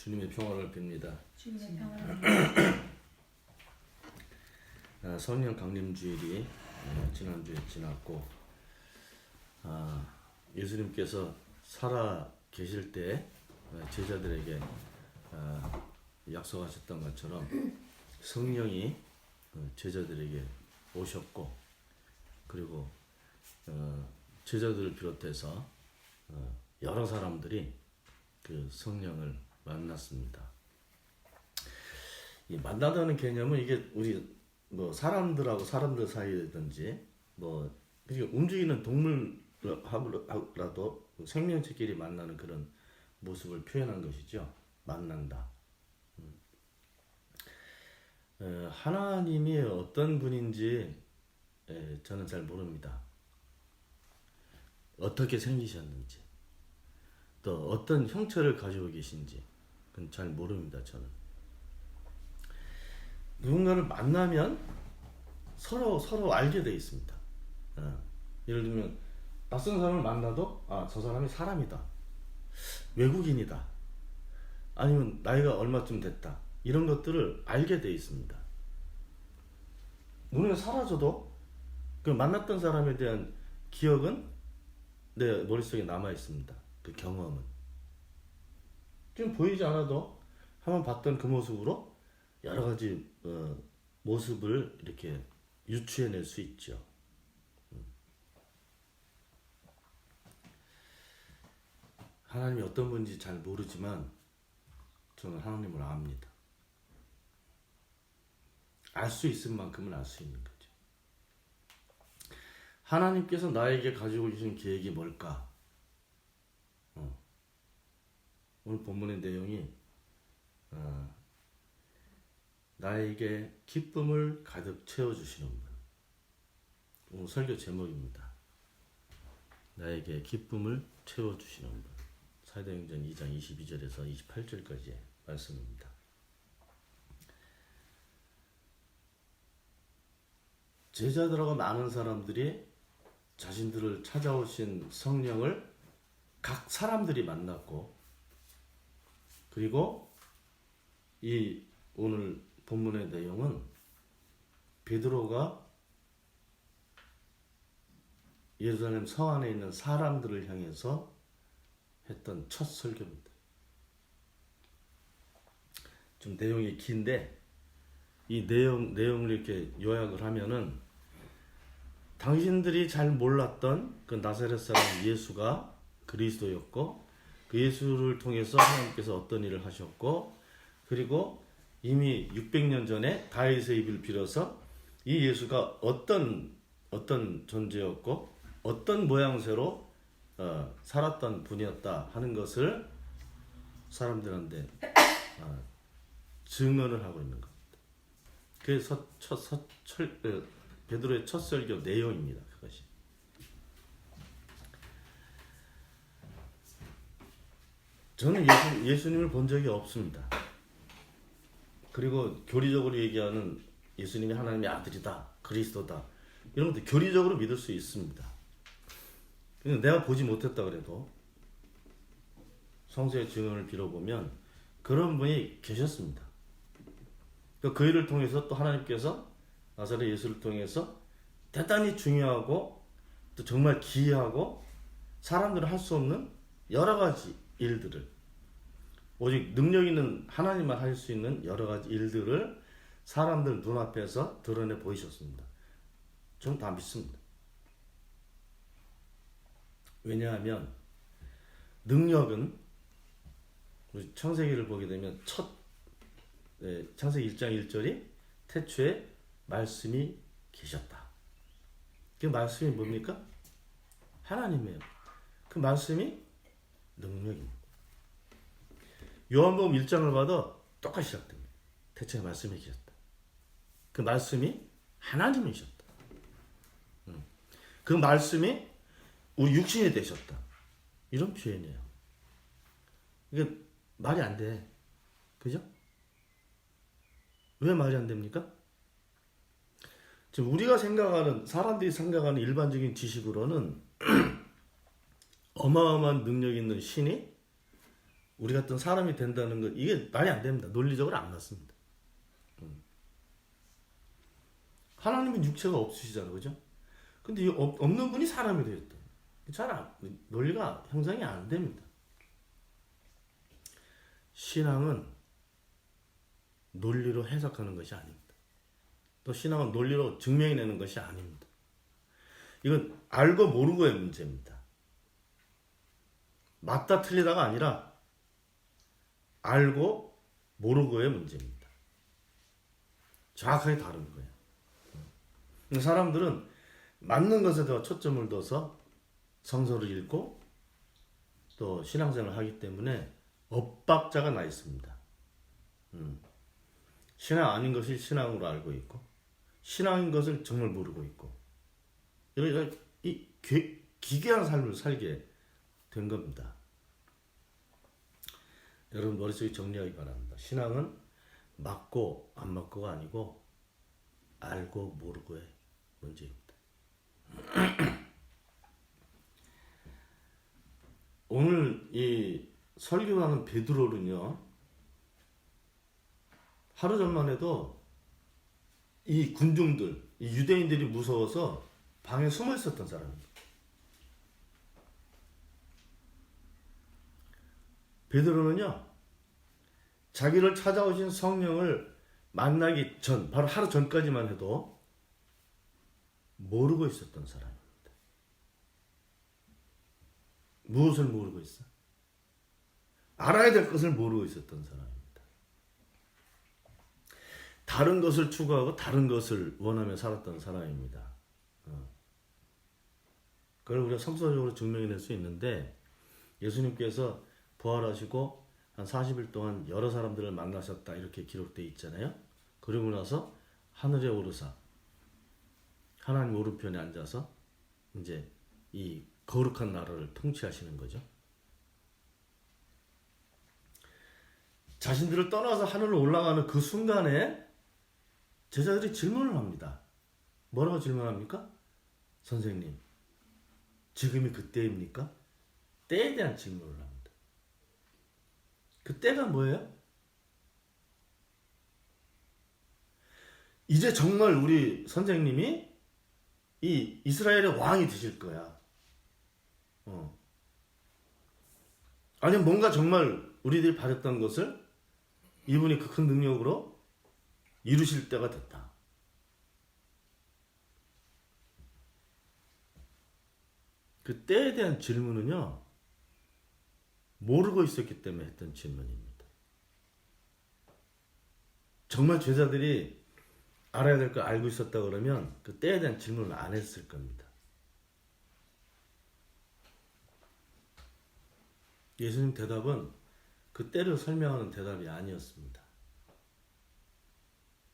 주님의 평화를 빕니다. 주님의 평화를 성령 강림주일이 지난주에 지났고, 예수님께서 살아 계실 때 제자들에게 약속하셨던 것처럼 성령이 제자들에게 오셨고, 그리고 제자들을 비롯해서 여러 사람들이 그 성령을 만났습니다. 이 만나다는 개념은 이게 우리 뭐 사람들하고 사람들 사이든지 뭐 움직이는 동물하고라도 생명체끼리 만나는 그런 모습을 표현한 것이죠. 만난다. 하나님이 어떤 분인지 저는 잘 모릅니다. 어떻게 생기셨는지, 또 어떤 형체를 가지고 계신지 그건 잘 모릅니다. 저는 누군가를 만나면 서로 알게 돼 있습니다. 예를 들면 낯선 사람을 만나도 저 사람이 사람이다, 외국인이다, 아니면 나이가 얼마쯤 됐다, 이런 것들을 알게 돼 있습니다. 눈에 사라져도 그 만났던 사람에 대한 기억은 내 머릿속에 남아 있습니다. 그 경험은 지금 보이지 않아도 한번 봤던 그 모습으로 여러 가지 모습을 이렇게 유추해낼 수 있죠. 하나님이 어떤 분인지 잘 모르지만 저는 하나님을 압니다. 알 수 있을 만큼은 알 수 있는 거죠. 하나님께서 나에게 가지고 계신 계획이 뭘까? 오늘 본문의 내용이 나에게 기쁨을 가득 채워주시는 분. 오늘 설교 제목입니다. 나에게 기쁨을 채워주시는 분. 사도행전 2장 22절에서 28절까지의 말씀입니다. 제자들하고 많은 사람들이 자신들을 찾아오신 성령을 각 사람들이 만났고, 그리고 이 오늘 본문의 내용은 베드로가 예루살렘 성 안에 있는 사람들을 향해서 했던 첫 설교입니다. 좀 내용이 긴데 이 내용을 이렇게 요약을 하면은, 당신들이 잘 몰랐던 그 나사렛 사람 예수가 그리스도였고, 그 예수를 통해서 하나님께서 어떤 일을 하셨고, 그리고 이미 600년 전에 다윗의 입을 빌어서 이 예수가 어떤 존재였고 어떤 모양새로 살았던 분이었다 하는 것을 사람들한테 증언을 하고 있는 겁니다. 그래서 베드로의 첫 설교 내용입니다. 그것이. 저는 예수님을 본 적이 없습니다. 그리고 교리적으로 얘기하는 예수님이 하나님의 아들이다, 그리스도다, 이런 것도 교리적으로 믿을 수 있습니다. 내가 보지 못했다 그래도 성서의 증언을 빌어보면 그런 분이 계셨습니다. 그 일을 통해서 또 하나님께서 나사렛 예수를 통해서 대단히 중요하고 또 정말 기이하고 사람들은 할 수 없는 여러 가지 일들을, 오직 능력 있는 하나님만 할 수 있는 여러 가지 일들을 사람들 눈앞에서 드러내 보이셨습니다. 저는 다 믿습니다. 왜냐하면 능력은 우리 창세기를 보게 되면 창세기 1장 1절이 태초에 말씀이 계셨다. 그 말씀이 뭡니까? 하나님이에요. 그 말씀이 능력입니다. 요한복음 1장을 봐도 똑같이 시작됩니다. 태초에 말씀이 계셨다. 그 말씀이 하나님이셨다. 그 말씀이 우리 육신이 되셨다. 이런 표현이에요. 이게 말이 안 돼. 그죠? 왜 말이 안 됩니까? 지금 우리가 생각하는, 사람들이 생각하는 일반적인 지식으로는 어마어마한 능력 있는 신이 우리 같은 사람이 된다는 것, 이게 말이 안 됩니다. 논리적으로 안 맞습니다. 하나님은 육체가 없으시잖아요. 그죠? 근데 이 없는 분이 사람이 되었다. 논리가 형성이 안 됩니다. 신앙은 논리로 해석하는 것이 아닙니다. 또 신앙은 논리로 증명해내는 것이 아닙니다. 이건 알고 모르고의 문제입니다. 맞다 틀리다가 아니라 알고 모르고의 문제입니다. 정확하게 다른 거예요. 사람들은 맞는 것에 더 초점을 둬서 성서를 읽고 또 신앙생활을 하기 때문에 엇박자가 나 있습니다. 신앙 아닌 것을 신앙으로 알고 있고 신앙인 것을 정말 모르고 있고 이 기괴한 삶을 살게 된 겁니다. 여러분 머릿속에 정리하기 바랍니다. 신앙은 맞고 안 맞고가 아니고 알고 모르고의 문제입니다. 오늘 이 설교하는 베드로는요, 하루 전만 해도 이 군중들, 이 유대인들이 무서워서 방에 숨어 있었던 사람입니다. 베드로는요, 자기를 찾아오신 성령을 만나기 전, 바로 하루 전까지만 해도 모르고 있었던 사람입니다. 무엇을 모르고 있어? 알아야 될 것을 모르고 있었던 사람입니다. 다른 것을 추구하고 다른 것을 원하며 살았던 사람입니다. 그걸 우리가 성서적으로 증명해낼 수 있는데 예수님께서 부활하시고 한 40일 동안 여러 사람들을 만나셨다 이렇게 기록되어 있잖아요. 그리고 나서 하늘에 오르사 하나님 오른편에 앉아서 이제 이 거룩한 나라를 통치하시는 거죠. 자신들을 떠나서 하늘로 올라가는 그 순간에 제자들이 질문을 합니다. 뭐라고 질문합니까? 선생님, 지금이 그때입니까? 때에 대한 질문을 합니다. 그 때가 뭐예요? 이제 정말 우리 선생님이 이 이스라엘의 왕이 되실 거야. 아니면 뭔가 정말 우리들이 바랬던 것을 이분이 그 큰 능력으로 이루실 때가 됐다. 그 때에 대한 질문은요, 모르고 있었기 때문에 했던 질문입니다. 정말 제자들이 알아야 될 걸 알고 있었다 그러면 그 때에 대한 질문을 안 했을 겁니다. 예수님 대답은 그 때를 설명하는 대답이 아니었습니다.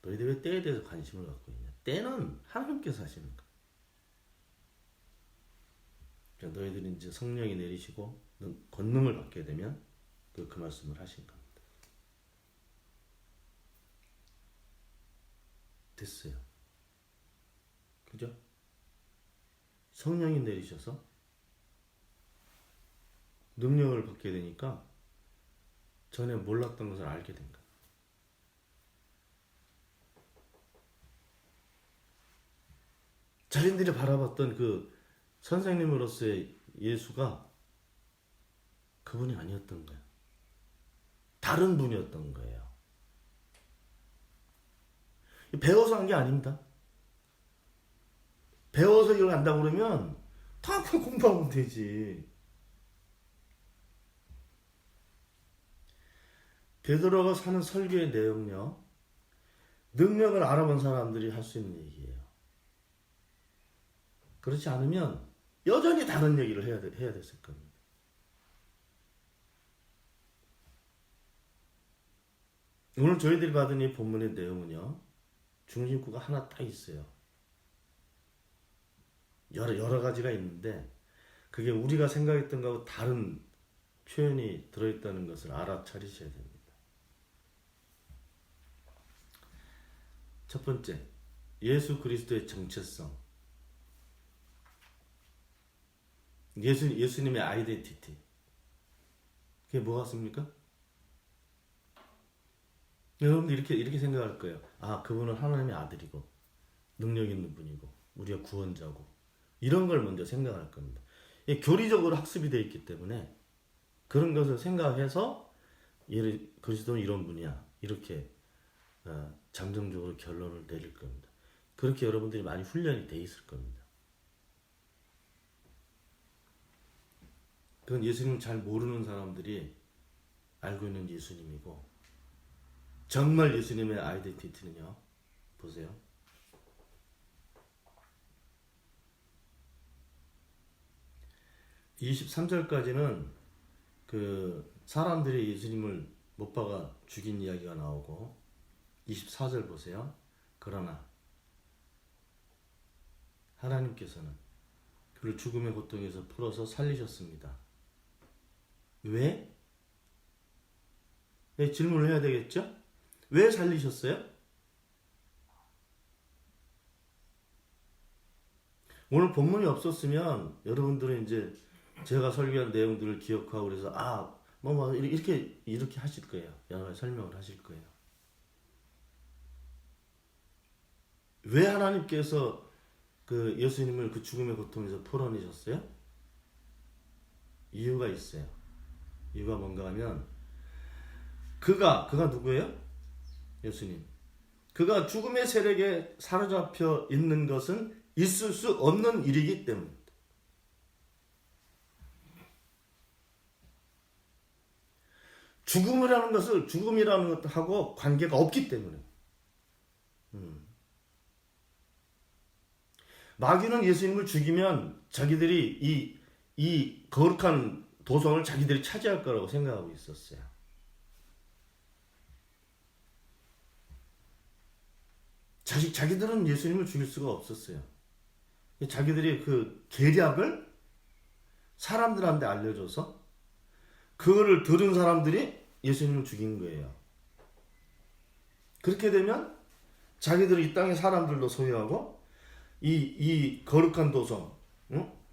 너희들 왜 때에 대해서 관심을 갖고 있냐? 때는 하나님께서 하시는 거야. 그러니까 너희들이 이제 성령이 내리시고 권능을 받게 되면 그 말씀을 하신 겁니다. 됐어요. 그죠? 성령이 내리셔서 능력을 받게 되니까 전에 몰랐던 것을 알게 된 거예요. 자신들이 바라봤던 그 선생님으로서의 예수가 그분이 아니었던 거예요. 다른 분이었던 거예요. 배워서 한 게 아닙니다. 배워서 이걸 안다고 그러면 다 공부하면 되지. 베드로가 사는 설교의 내용요, 능력을 알아본 사람들이 할 수 있는 얘기예요. 그렇지 않으면 여전히 다른 얘기를 해야 됐을 겁니다. 오늘 저희들이 받은 이 본문의 내용은요, 중심구가 하나 딱 있어요. 여러 가지가 있는데 그게 우리가 생각했던 것하고 다른 표현이 들어있다는 것을 알아차리셔야 됩니다. 첫 번째, 예수 그리스도의 정체성. 예수님의 아이덴티티. 그게 뭐 같습니까? 여러분들 이렇게 생각할 거예요. 아, 그분은 하나님의 아들이고 능력 있는 분이고 우리가 구원자고 이런 걸 먼저 생각할 겁니다. 이게 교리적으로 학습이 되어 있기 때문에 그런 것을 생각해서 그리스도는 이런 분이야 이렇게 잠정적으로 결론을 내릴 겁니다. 그렇게 여러분들이 많이 훈련이 돼 있을 겁니다. 그건 예수님을 잘 모르는 사람들이 알고 있는 예수님이고 정말 예수님의 아이덴티티는요. 보세요. (23절까지는) 그 사람들이 예수님을 못 박아 죽인 이야기가 나오고 24절 보세요. 그러나 하나님께서는 그를 죽음의 고통에서 풀어서 살리셨습니다. 왜? 네, 질문을 해야 되겠죠? 왜 살리셨어요? 오늘 본문이 없었으면 여러분들은 이제 제가 설교한 내용들을 기억하고 그래서 이렇게 하실 거예요. 여러 가지 설명을 하실 거예요. 왜 하나님께서 그 예수님을 그 죽음의 고통에서 풀어내셨어요? 이유가 있어요. 이유가 뭔가 하면 그가 누구예요? 예수님. 그가 죽음의 세력에 사로잡혀 있는 것은 있을 수 없는 일이기 때문입니다. 죽음이라는 것하고 관계가 없기 때문에. 마귀는 예수님을 죽이면 자기들이 이 거룩한 도성을 자기들이 차지할 거라고 생각하고 있었어요. 자기들은 예수님을 죽일 수가 없었어요. 자기들이 그 계략을 사람들한테 알려줘서 그거를 들은 사람들이 예수님을 죽인 거예요. 그렇게 되면 자기들은 이 땅의 사람들도 소유하고 이 거룩한 도성,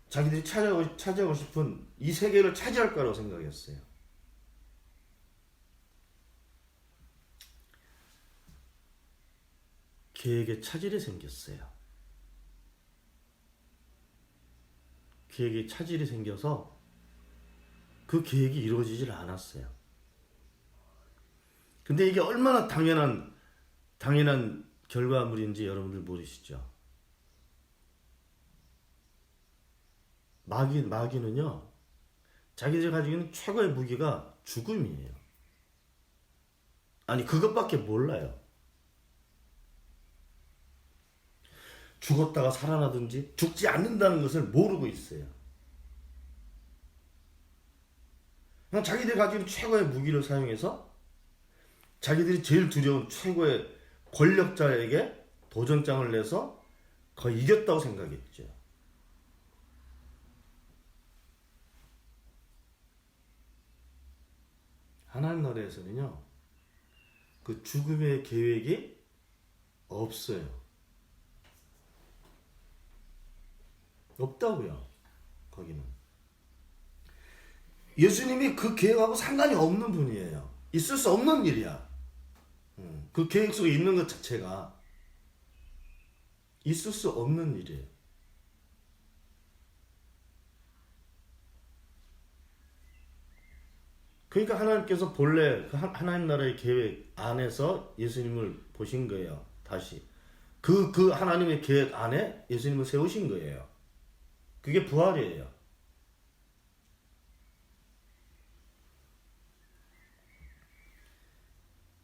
자기들이 차지하고 싶은 이 세계를 차지할 거라고 생각했어요. 계획에 차질이 생겼어요. 계획에 차질이 생겨서 그 계획이 이루어지질 않았어요. 근데 이게 얼마나 당연한 결과물인지 여러분들 모르시죠? 마귀는요, 자기들이 가지고 있는 최고의 무기가 죽음이에요. 아니, 그것밖에 몰라요. 죽었다가 살아나든지 죽지 않는다는 것을 모르고 있어요. 그냥 자기들이 가지고 있는 최고의 무기를 사용해서 자기들이 제일 두려운 최고의 권력자에게 도전장을 내서 거의 이겼다고 생각했죠. 하나님 나라에서는요, 그 죽음의 계획이 없어요. 없다고요. 거기는 예수님이 그 계획하고 상관이 없는 분이에요. 있을 수 없는 일이야. 그 계획 속에 있는 것 자체가 있을 수 없는 일이에요. 그러니까 하나님께서 본래 하나님 나라의 계획 안에서 예수님을 보신 거예요. 다시 그 하나님의 계획 안에 예수님을 세우신 거예요. 그게 부활이에요.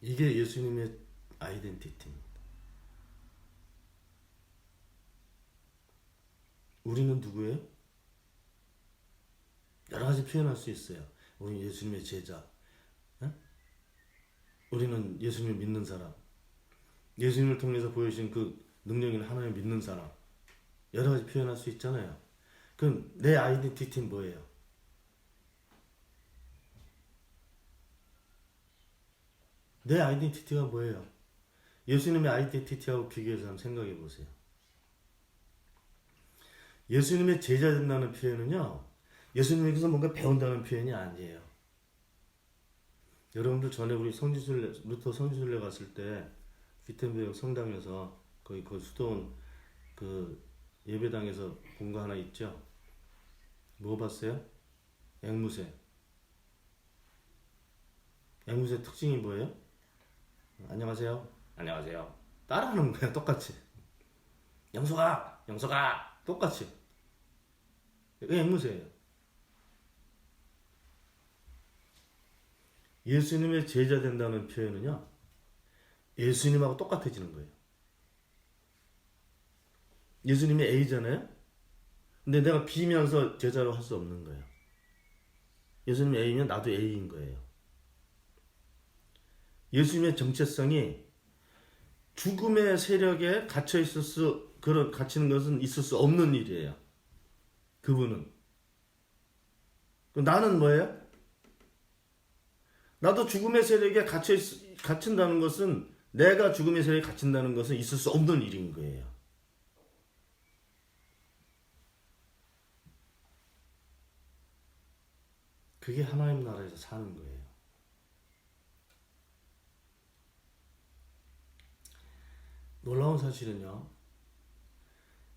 이게 예수님의 아이덴티티입니다. 우리는 누구예요? 여러 가지 표현할 수 있어요. 우리는 예수님의 제자. 우리는 예수님을 믿는 사람. 예수님을 통해서 보여주신 그 능력 있는 하나님을 믿는 사람. 여러 가지 표현할 수 있잖아요. 그럼 내 아이덴티티는 뭐예요? 내 아이덴티티가 뭐예요? 예수님의 아이덴티티하고 비교해서 한번 생각해 보세요. 예수님의 제자 된다는 표현은요, 예수님에게서 뭔가 배운다는 표현이 아니에요. 여러분들 전에 우리 루터 성지순례 갔을 때 위텐베르 성당에서 거기 그 수도원 그 예배당에서 본 거 하나 있죠? 뭐 봤어요? 앵무새. 앵무새 특징이 뭐예요? 안녕하세요. 안녕하세요. 따라하는 거야 똑같이. 영석아, 영석아, 똑같이. 이게 앵무새예요. 예수님의 제자 된다는 표현은요, 예수님하고 똑같아지는 거예요. 예수님이 A잖아요? 근데 내가 B면서 제자로 할 수 없는 거예요. 예수님이 A면 나도 A인 거예요. 예수님의 정체성이 죽음의 세력에 갇히는 것은 있을 수 없는 일이에요. 그분은. 나는 뭐예요? 나도 죽음의 세력에 갇힌다는 것은, 내가 죽음의 세력에 갇힌다는 것은 있을 수 없는 일인 거예요. 그게 하나님 나라에서 사는 거예요. 놀라운 사실은요,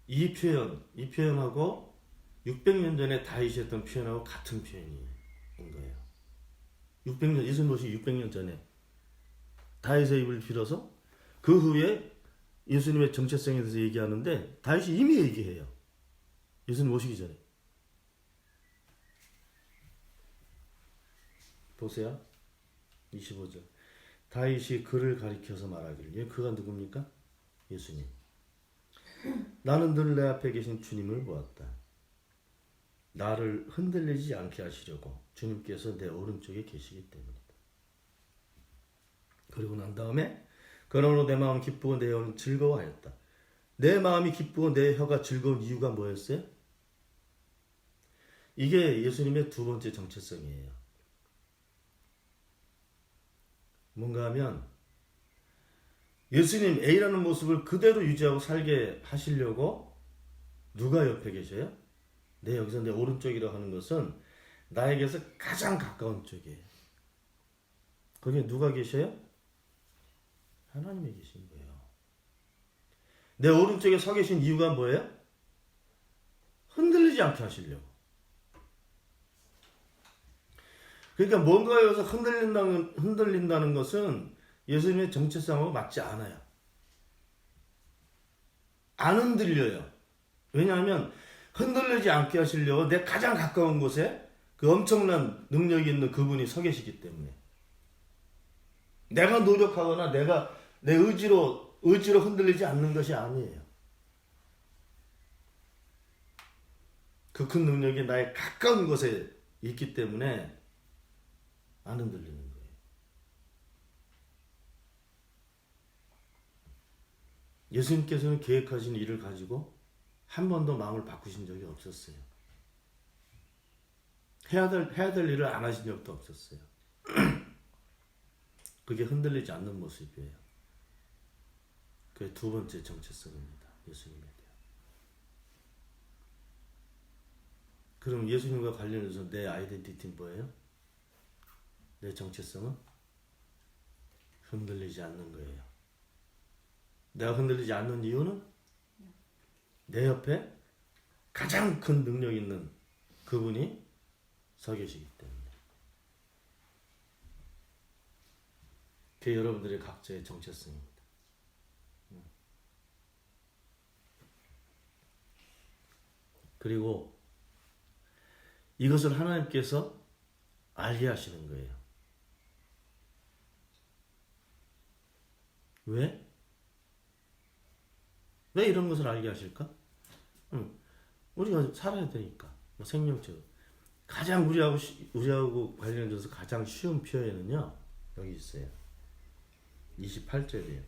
이 표현하고 600년 전에 다윗이 했던 표현하고 같은 표현인 거예요. 600년, 예수님 오시기 600년 전에 다윗의 입을 빌어서 그 후에 예수님의 정체성에 대해서 얘기하는데 다윗이 이미 얘기해요. 예수님 오시기 전에. 보세요. 25절. 다윗이 그를 가리켜서 말하기를. 그가 누굽니까? 예수님. 나는 늘 내 앞에 계신 주님을 보았다. 나를 흔들리지 않게 하시려고 주님께서 내 오른쪽에 계시기 때문이다. 그리고 난 다음에 그러므로 내 마음 기쁘고 내 혀는 즐거워하였다. 내 마음이 기쁘고 내 혀가 즐거운 이유가 뭐였어요? 이게 예수님의 두 번째 정체성이에요. 뭔가 하면 예수님 A라는 모습을 그대로 유지하고 살게 하시려고 누가 옆에 계셔요? 여기서 내 오른쪽이라고 하는 것은 나에게서 가장 가까운 쪽이에요. 거기에 누가 계셔요? 하나님이 계신 거예요. 내 오른쪽에 서 계신 이유가 뭐예요? 흔들리지 않게 하시려고. 그러니까 뭔가에 의해서 흔들린다는 것은 예수님의 정체성하고 맞지 않아요. 안 흔들려요. 왜냐하면 흔들리지 않게 하시려고 내 가장 가까운 곳에 그 엄청난 능력이 있는 그분이 서 계시기 때문에. 내가 노력하거나 내가 내 의지로 흔들리지 않는 것이 아니에요. 그 큰 능력이 나의 가까운 곳에 있기 때문에 안 흔들리는 거예요. 예수님께서는 계획하신 일을 가지고 한 번도 마음을 바꾸신 적이 없었어요. 해야 될 일을 안 하신 적도 없었어요. 그게 흔들리지 않는 모습이에요. 그게 두 번째 정체성입니다. 예수님에 대한. 그럼 예수님과 관련해서 내 아이덴티티는 뭐예요? 내 정체성은 흔들리지 않는 거예요. 내가 흔들리지 않는 이유는 내 옆에 가장 큰 능력 있는 그분이 서 계시기 때문에. 그게 여러분들의 각자의 정체성입니다. 그리고 이것을 하나님께서 알게 하시는 거예요. 왜? 왜 이런 것을 알게 하실까? 우리가 살아야 되니까. 생명체로. 가장 우리하고 관련해서 가장 쉬운 표현은요, 여기 있어요. 28절이에요.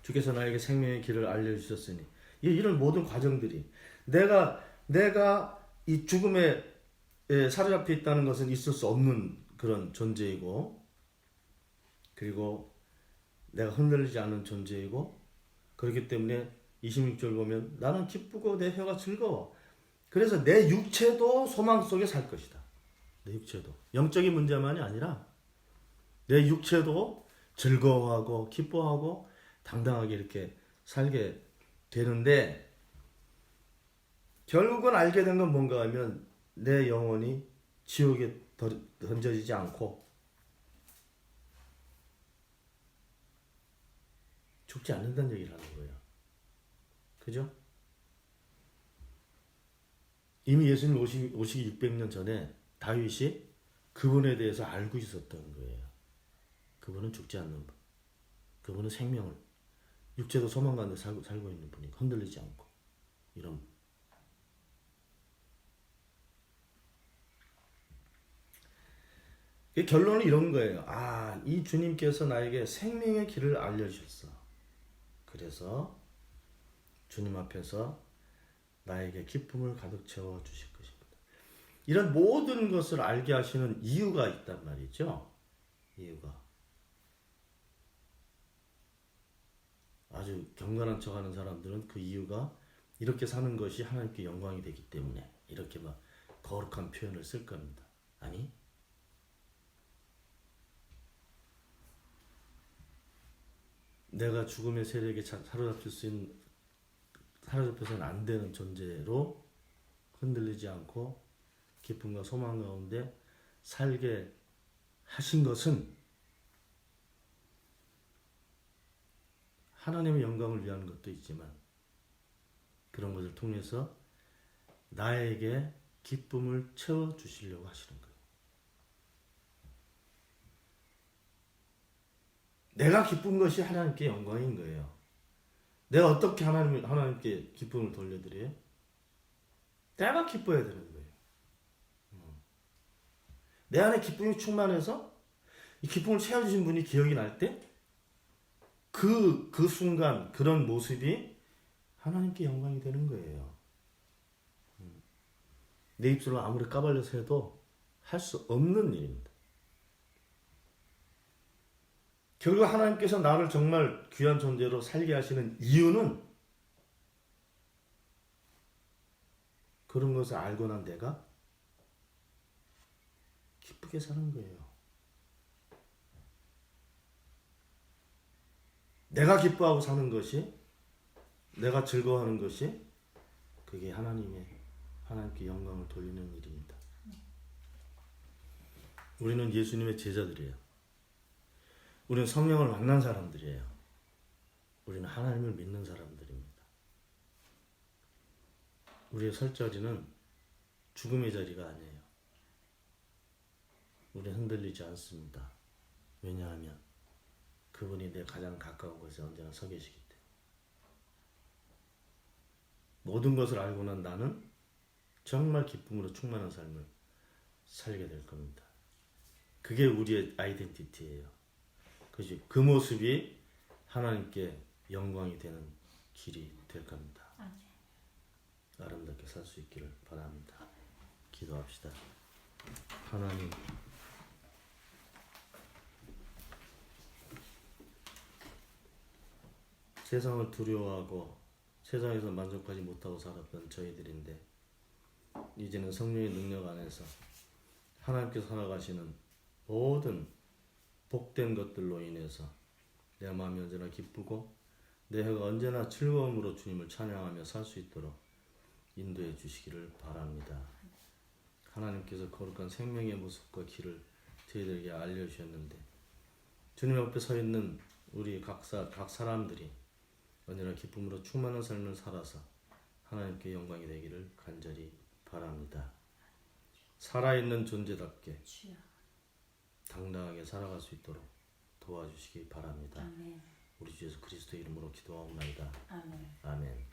주께서 나에게 생명의 길을 알려주셨으니. 이런 모든 과정들이 내가 이 죽음에 사로잡혀 있다는 것은 있을 수 없는 그런 존재이고, 그리고 내가 흔들리지 않는 존재이고, 그렇기 때문에 26절 보면 나는 기쁘고 내 혀가 즐거워. 그래서 내 육체도 소망 속에 살 것이다. 내 육체도. 영적인 문제만이 아니라 내 육체도 즐거워하고 기뻐하고 당당하게 이렇게 살게 되는데 결국은 알게 된 건 뭔가 하면 내 영혼이 지옥에 던져지지 않고 죽지 않는다는 얘기를 하는 거예요. 그죠? 이미 예수님 오시기 600년 전에 다윗이 그분에 대해서 알고 있었던 거예요. 그분은 죽지 않는 분. 그분은 생명을 육체도 소망 가운데 살고 있는 분이 흔들리지 않고 이런 결론은 이런 거예요. 아, 이 주님께서 나에게 생명의 길을 알려주셨어. 그래서 주님 앞에서 나에게 기쁨을 가득 채워 주실 것입니다. 이런 모든 것을 알게 하시는 이유가 있단 말이죠. 이유가. 아주 경건한 척하는 사람들은 그 이유가 이렇게 사는 것이 하나님께 영광이 되기 때문에 이렇게 막 거룩한 표현을 쓸 겁니다. 아니, 내가 죽음의 세력에 사로잡혀서는 안 되는 존재로 흔들리지 않고 기쁨과 소망 가운데 살게 하신 것은 하나님의 영광을 위한 것도 있지만 그런 것을 통해서 나에게 기쁨을 채워주시려고 하시는 거예요. 내가 기쁜 것이 하나님께 영광인 거예요. 내가 어떻게 하나님께 기쁨을 돌려드려요? 내가 기뻐야 되는 거예요. 내 안에 기쁨이 충만해서 이 기쁨을 채워주신 분이 기억이 날 때 그 순간 그런 모습이 하나님께 영광이 되는 거예요. 내 입술을 아무리 까발려서 해도 할 수 없는 일입니다. 결국 하나님께서 나를 정말 귀한 존재로 살게 하시는 이유는 그런 것을 알고 난 내가 기쁘게 사는 거예요. 내가 기뻐하고 사는 것이, 내가 즐거워하는 것이 그게 하나님께 영광을 돌리는 일입니다. 우리는 예수님의 제자들이에요. 우리는 성령을 만난 사람들이에요. 우리는 하나님을 믿는 사람들입니다. 우리의 설 자리는 죽음의 자리가 아니에요. 우리는 흔들리지 않습니다. 왜냐하면 그분이 내 가장 가까운 곳에 언제나 서 계시기 때문에. 모든 것을 알고 난 나는 정말 기쁨으로 충만한 삶을 살게 될 겁니다. 그게 우리의 아이덴티티예요. 그 모습이 하나님께 영광이 되는 길이 될 겁니다. 아름답게 살 수 있기를 바랍니다. 기도합시다. 하나님, 세상을 두려워하고 세상에서 만족하지 못하고 살았던 저희들인데 이제는 성령의 능력 안에서 하나님께서 살아가시는 모든 복된 것들로 인해서 내 마음이 언제나 기쁘고 내 혀가 언제나 즐거움으로 주님을 찬양하며 살 수 있도록 인도해 주시기를 바랍니다. 하나님께서 거룩한 생명의 모습과 길을 저희들에게 알려주셨는데 주님 앞에 서 있는 우리 각 사람들이 언제나 기쁨으로 충만한 삶을 살아서 하나님께 영광이 되기를 간절히 바랍니다. 살아있는 존재답게 당당하게 살아갈 수 있도록 도와주시기 바랍니다. 아멘. 우리 주 예수 그리스도의 이름으로 기도하옵나이다. 아멘. 아멘.